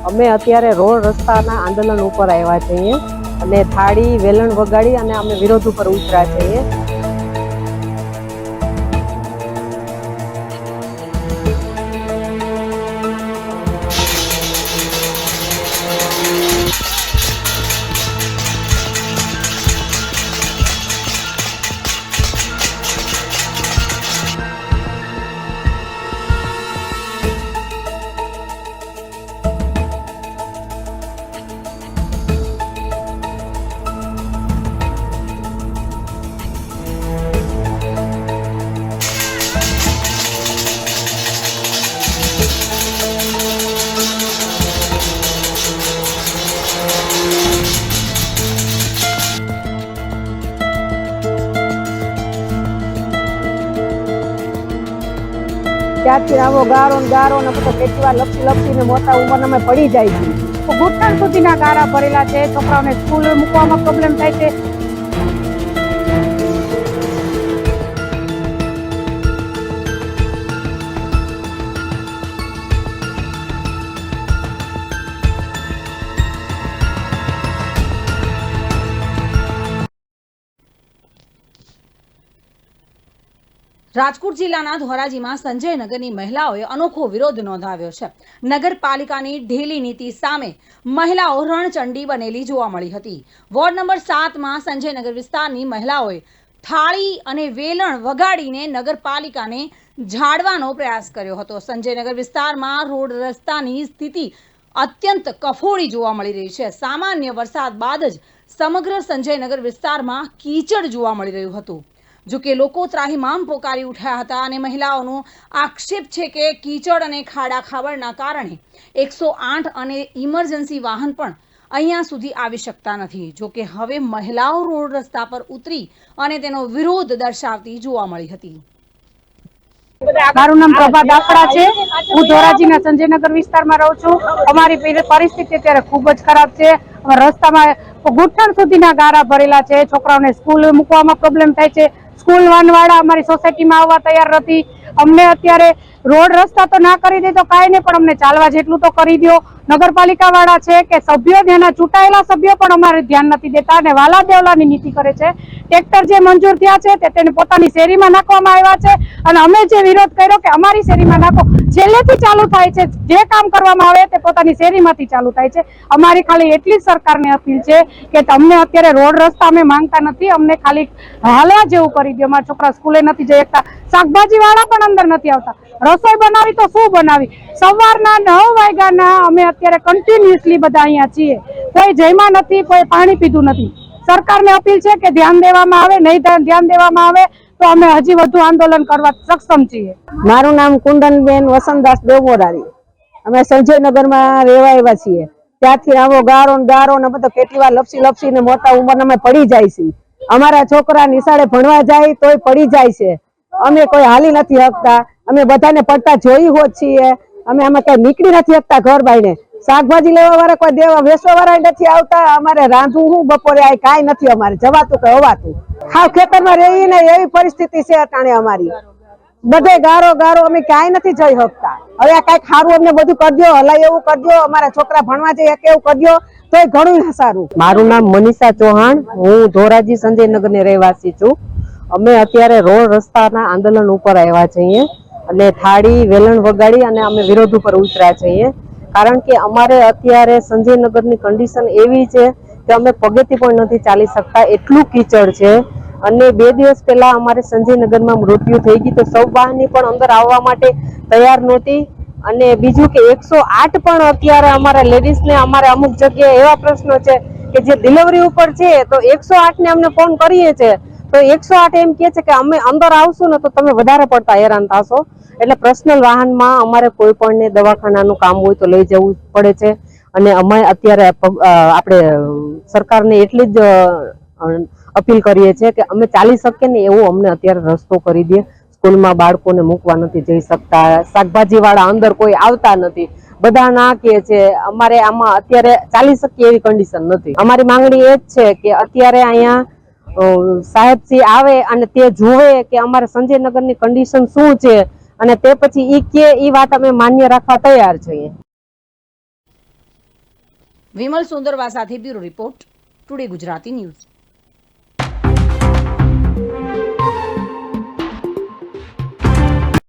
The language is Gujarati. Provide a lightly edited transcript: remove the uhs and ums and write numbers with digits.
અમે અત્યારે રોડ રસ્તાના આંદોલન ઉપર આવ્યા છીએ અને થાળી વેલણ વગાડી અને અમે વિરોધ ઉપર ઉતર્યા છીએ। ત્યારથી આવો ગારો ને પછી કેટલી વાર લપસી મોટા ઉંમરના અમે પડી જાય છે। ઘૂંટણ સુધીના ગારા ભરેલા છે। છોકરાઓને સ્કૂલ મૂકવામાં પ્રોબ્લેમ થાય છે। રાજકોટ જિલ્લાના ધોરાજીમાં સંજયનગરની મહિલાઓએ અનોખો વિરોધ નોંધાવ્યો છે। નગરપાલિકાની ઢીલી નીતિ સામે મહિલાઓ રણચંડી બનેલી જોવા મળી હતી। વોર્ડ નંબર 7માં સંજયનગર વિસ્તારની મહિલાઓએ થાળી અને વેલણ વગાડીને નગરપાલિકાને ઝાડવાનો પ્રયાસ કર્યો હતો। સંજયનગર વિસ્તારમાં રોડ રસ્તાની સ્થિતિ અત્યંત કફોડી જોવા મળી રહી છે। સામાન્ય વરસાદ બાદ જ સમગ્ર સંજયનગર વિસ્તારમાં કીચડ જોવા મળી રહ્યું હતું। જો કે લોકો ત્રાહિમામ પોકારી ઉઠ્યા હતા અને મહિલાઓનો આક્ષેપ છે કે કીચડ અને ખાડા ખાબડના કારણે 108 અને ઇમરજન્સી વાહન પણ અહીંયા સુધી આવી શકતા નથી। જો કે હવે મહિલાઓ રોડ રસ્તા પર ઉતરી અને તેનો વિરોધ દર્શાવતી જોવા મળી હતી। મારું નામ પ્રભા દાફડા છે। હું ધોરાજીના સંજયનગર વિસ્તારમાં રહું છું। અમારી પરિસ્થિતિ અત્યારે ખૂબ જ ખરાબ છે। રસ્તામાં ઘૂંટણ સુધીના ગારા ભરેલા છે। છોકરાઓને સ્કૂલ મૂકવામાં પ્રોબ્લેમ થાય છે। સ્કૂલ વાનવાળા અમારી સોસાયટીમાં આવવા તૈયાર નથી। અમને અત્યારે રોડ રસ્તા તો ના કરી દે તો કાંઈ નહીં, પણ અમને ચાલવા જેટલું તો કરી દો। નગરપાલિકા વાળા છે કે સભ્યો, જેના ચૂંટાયેલા સભ્યો પણ અમારે ધ્યાન નથી દેતા અને વાલા દેવલાની નીતિ કરે છે। ટ્રેક્ટર જે મંજૂર થયા છે તે તેને પોતાની શેરીમાં નાખવામાં આવ્યા છે અને અમે જે વિરોધ કર્યો કે અમારી શેરીમાં નાખો, છેલ્લેથી ચાલુ થાય છે। જે કામ કરવામાં આવે તે પોતાની શેરીમાંથી ચાલુ થાય છે। અમારી ખાલી એટલી જ સરકારને અપીલ છે કે તમને અત્યારે રોડ રસ્તા અમે માંગતા નથી, અમને ખાલી હાલવા જેવું કરી દો। અમારા છોકરા સ્કૂલે નથી જઈ શકતા, શાકભાજી વાળા પણ અંદર નથી આવતા। રસોઈ બનાવી તો શું બનાવી? સવારના 9 વાગ્યાના અમે અત્યારે કન્ટિન્યુઅસલી બધા અહીંયા છીએ। કોઈ જમ્યા નથી, કોઈ પાણી પીધું નથી। સરકારને અપીલ છે કે ધ્યાન દેવામાં આવે। નહીં ધ્યાન દેવામાં આવે તો અમે હજી વધુ આંદોલન કરવા સક્ષમ છીએ। મારું નામ કુંદનબેન વસંતદાસ દેવમોરારી। અમે સંજયનગરમાં રહેવા આવ્યા છીએ। ત્યારથી આવો ગારો ને બધો કેટલી વાર લપસી મોટા ઉંમરના અમે પડી જાય છે। અમારા છોકરા નિશાળે ભણવા જાય તોય પડી જાય છે। અમે કોઈ હાલી નથી શકતા। અમે બધાને પડતા જોઈ હોત છીએ। અમે આમાં કઈ નીકળી નથી શકતા ઘર બાઈને। શાકભાજી લેવા વાળા કોઈ દેવા વેચવા વાળા નથી આવતા। અમારે રાંધવું હું બપોરે આ કાંઈ નથી, અમારે જવાતું કે હોવાતું। ખાવ ખેતરમાં રહીને એવી પરિસ્થિતિ છે અટાણે અમારી। બધે ગારો અમે ક્યાંય નથી જઈ શકતા। હવે આ કઈક સારું અમને બધું કરજો, હલાય એવું કરજો, અમારા છોકરા ભણવા જાય એવું કરજો તોય ઘણું સારું। મારું નામ મનીષા ચૌહાણ, હું ધોરાજી સંજયનગરની રહેવાસી છું। અમે અત્યારે રોડ રસ્તાના આંદોલન ઉપર આવ્યા છીએ અને થાળી વેલણ વગાડી અને અમે વિરોધ ઉપર ઉતર્યા છીએ। કારણ કે અમારે અત્યારે સંજયનગરની કન્ડિશન એવી છે કે અમે પગેથી પણ નથી ચાલી શકતા, એટલું કીચડ છે। અને 2 દિવસ પહેલા અમારે સંજયનગરમાં મૃત્યુ થઈ ગઈ, તો સૌ વાહની પણ અંદર આવવા માટે તૈયાર નહોતી। અને બીજું કે 108 પણ અત્યારે અમારા લેડીઝને અમારે અમુક જગ્યાએ એવા પ્રશ્નો છે કે જે ડિલિવરી ઉપર છે તો 108 ને અમને ફોન કરીએ છીએ તો 108 એમ કહે છે કે અમે અંદર આવશું ને તો તમે વધારે પડતા હેરાન થશો। એટલે પર્સનલ વાહનમાં અમારે કોઈ પણને દવાખાનાનું કામ હોય તો લઈ જવું પડે છે। અને અમે અત્યારે આપણે સરકારને એટલી જ અપીલ કરીએ છીએ કે અમે ચાલી શકીએ ને એવો અમને અત્યારે રસ્તો કરી દે। સ્કૂલમાં બાળકોને મૂકવા નથી જઈ શકતા, શાકભાજી વાળા અંદર કોઈ આવતા નથી, બધા ના કહે છે। અમારે આમાં અત્યારે ચાલી શકીએ એવી કન્ડિશન નથી। અમારી માંગણી એ જ છે કે અત્યારે અહીંયા સાહેબશ્રી આવે અને તે જોવે કે અમારે સંજયનગરની કન્ડિશન શું છે અને તે પછી ઈ કે ઈ વાત અમે માન્ય રાખવા તૈયાર છીએ। વિમલ સુંદરવા સાથે bureau report, today Gujarati news.